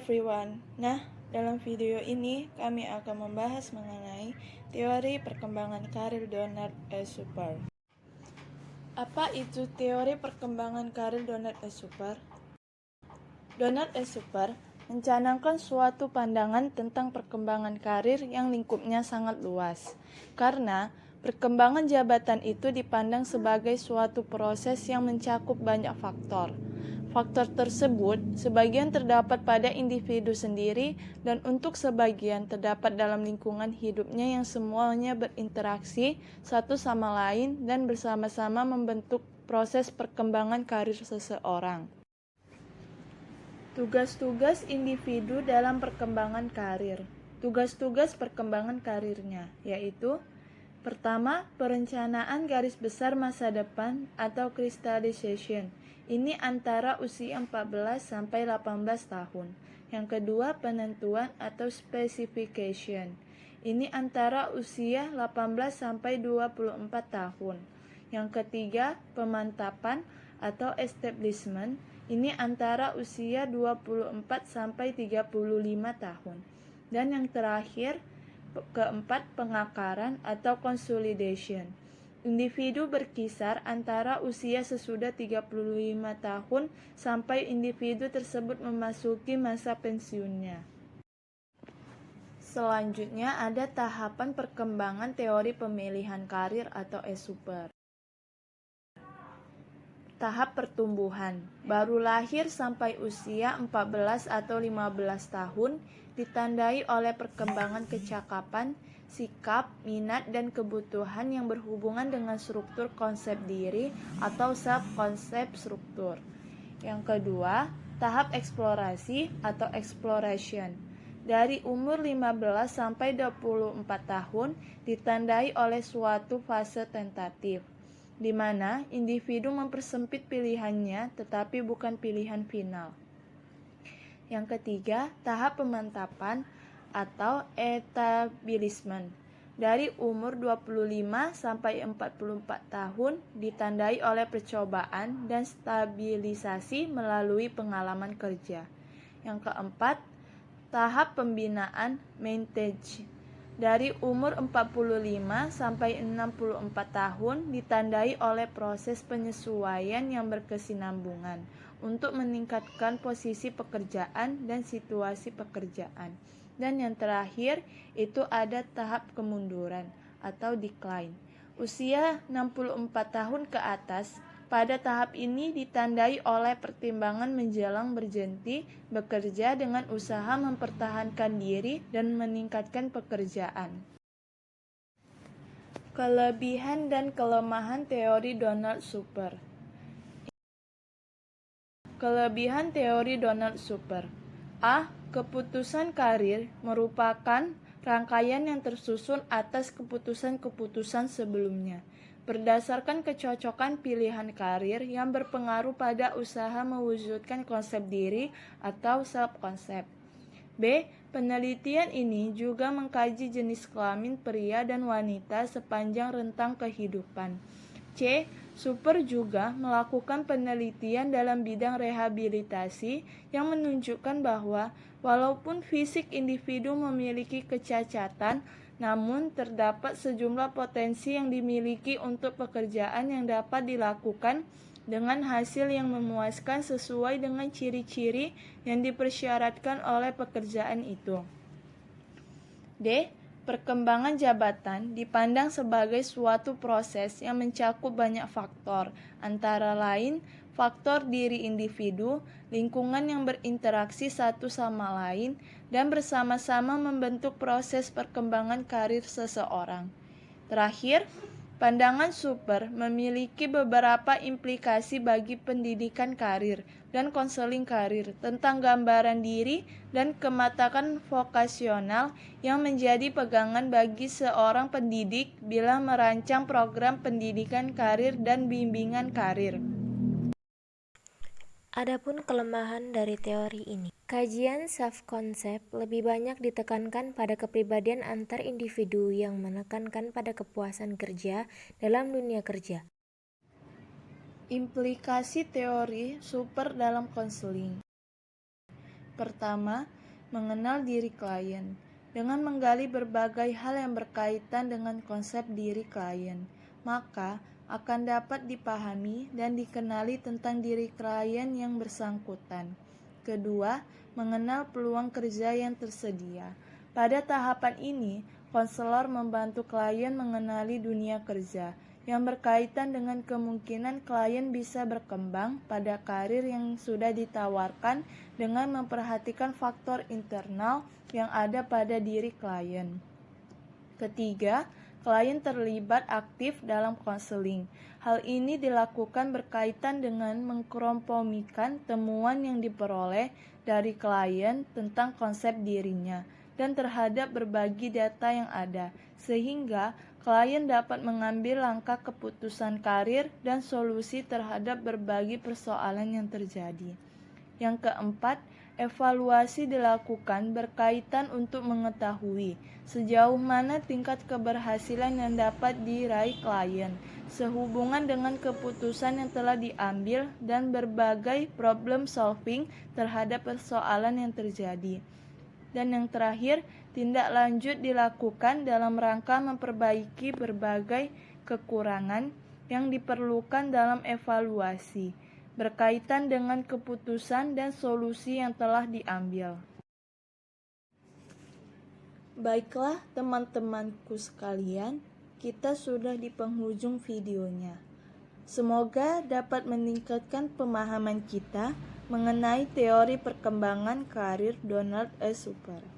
everyone. Nah, dalam video ini kami akan membahas mengenai teori perkembangan karir Donald E. Super. Apa itu teori perkembangan karir Donald E. Super? Donald E. Super mencanangkan suatu pandangan tentang perkembangan karir yang lingkupnya sangat luas. Karena perkembangan jabatan itu dipandang sebagai suatu proses yang mencakup banyak faktor. Faktor tersebut sebagian terdapat pada individu sendiri dan untuk sebagian terdapat dalam lingkungan hidupnya yang semuanya berinteraksi satu sama lain dan bersama-sama membentuk proses perkembangan karir seseorang. Tugas-tugas individu dalam perkembangan karir. Tugas-tugas perkembangan karirnya yaitu: pertama, perencanaan garis besar masa depan atau crystallization. Ini antara usia 14 sampai 18 tahun. Yang kedua, penentuan atau specification. Ini antara usia 18 sampai 24 tahun. Yang ketiga, pemantapan atau establishment. Ini antara usia 24 sampai 35 tahun. Dan yang terakhir, keempat, pengakaran atau consolidation. Individu berkisar antara usia sesudah 35 tahun sampai individu tersebut memasuki masa pensiunnya. Selanjutnya ada tahapan perkembangan teori pemilihan karir atau E-Super. Tahap pertumbuhan, baru lahir sampai usia 14 atau 15 tahun, ditandai oleh perkembangan kecakapan, sikap, minat, dan kebutuhan yang berhubungan dengan struktur konsep diri atau sub-konsep struktur. Yang kedua, tahap eksplorasi atau exploration. Dari umur 15 sampai 24 tahun ditandai oleh suatu fase tentatif, di mana individu mempersempit pilihannya tetapi bukan pilihan final. Yang ketiga, tahap pemantapan atau establishment. Dari umur 25 sampai 44 tahun ditandai oleh percobaan dan stabilisasi melalui pengalaman kerja. Yang keempat, tahap pembinaan maintenance. Dari umur 45 sampai 64 tahun ditandai oleh proses penyesuaian yang berkesinambungan untuk meningkatkan posisi pekerjaan dan situasi pekerjaan. Dan yang terakhir itu ada tahap kemunduran atau decline. Usia 64 tahun ke atas pada tahap ini ditandai oleh pertimbangan menjelang berhenti bekerja dengan usaha mempertahankan diri dan meningkatkan pekerjaan. Kelebihan dan kelemahan teori Donald Super. Kelebihan teori Donald Super. A. Keputusan karir merupakan rangkaian yang tersusun atas keputusan-keputusan sebelumnya, berdasarkan kecocokan pilihan karir yang berpengaruh pada usaha mewujudkan konsep diri atau self-konsep. B. Penelitian ini juga mengkaji jenis kelamin pria dan wanita sepanjang rentang kehidupan. C. Super juga melakukan penelitian dalam bidang rehabilitasi yang menunjukkan bahwa walaupun fisik individu memiliki kecacatan, namun terdapat sejumlah potensi yang dimiliki untuk pekerjaan yang dapat dilakukan dengan hasil yang memuaskan sesuai dengan ciri-ciri yang dipersyaratkan oleh pekerjaan itu. D. Perkembangan jabatan dipandang sebagai suatu proses yang mencakup banyak faktor, antara lain faktor diri individu, lingkungan yang berinteraksi satu sama lain, dan bersama-sama membentuk proses perkembangan karir seseorang. Terakhir, pandangan Super memiliki beberapa implikasi bagi pendidikan karir dan konseling karir tentang gambaran diri dan kematangan vokasional yang menjadi pegangan bagi seorang pendidik bila merancang program pendidikan karir dan bimbingan karir. Adapun kelemahan dari teori ini, kajian self-konsep lebih banyak ditekankan pada kepribadian antar individu yang menekankan pada kepuasan kerja dalam dunia kerja. Implikasi teori Super dalam konseling. Pertama, mengenal diri klien. Dengan menggali berbagai hal yang berkaitan dengan konsep diri klien, maka akan dapat dipahami dan dikenali tentang diri klien yang bersangkutan. Kedua, mengenal peluang kerja yang tersedia. Pada tahapan ini, konselor membantu klien mengenali dunia kerja yang berkaitan dengan kemungkinan klien bisa berkembang pada karir yang sudah ditawarkan dengan memperhatikan faktor internal yang ada pada diri klien. Ketiga, klien terlibat aktif dalam konseling. Hal ini dilakukan berkaitan dengan mengkompromikan temuan yang diperoleh dari klien tentang konsep dirinya dan terhadap berbagi data yang ada, sehingga klien dapat mengambil langkah keputusan karir dan solusi terhadap berbagai persoalan yang terjadi. Yang keempat, evaluasi dilakukan berkaitan untuk mengetahui sejauh mana tingkat keberhasilan yang dapat diraih klien sehubungan dengan keputusan yang telah diambil dan berbagai problem solving terhadap persoalan yang terjadi. Dan yang terakhir, tindak lanjut dilakukan dalam rangka memperbaiki berbagai kekurangan yang diperlukan dalam evaluasi berkaitan dengan keputusan dan solusi yang telah diambil. Baiklah teman-temanku sekalian, kita sudah di penghujung videonya. Semoga dapat meningkatkan pemahaman kita mengenai teori perkembangan karir Donald E. Super.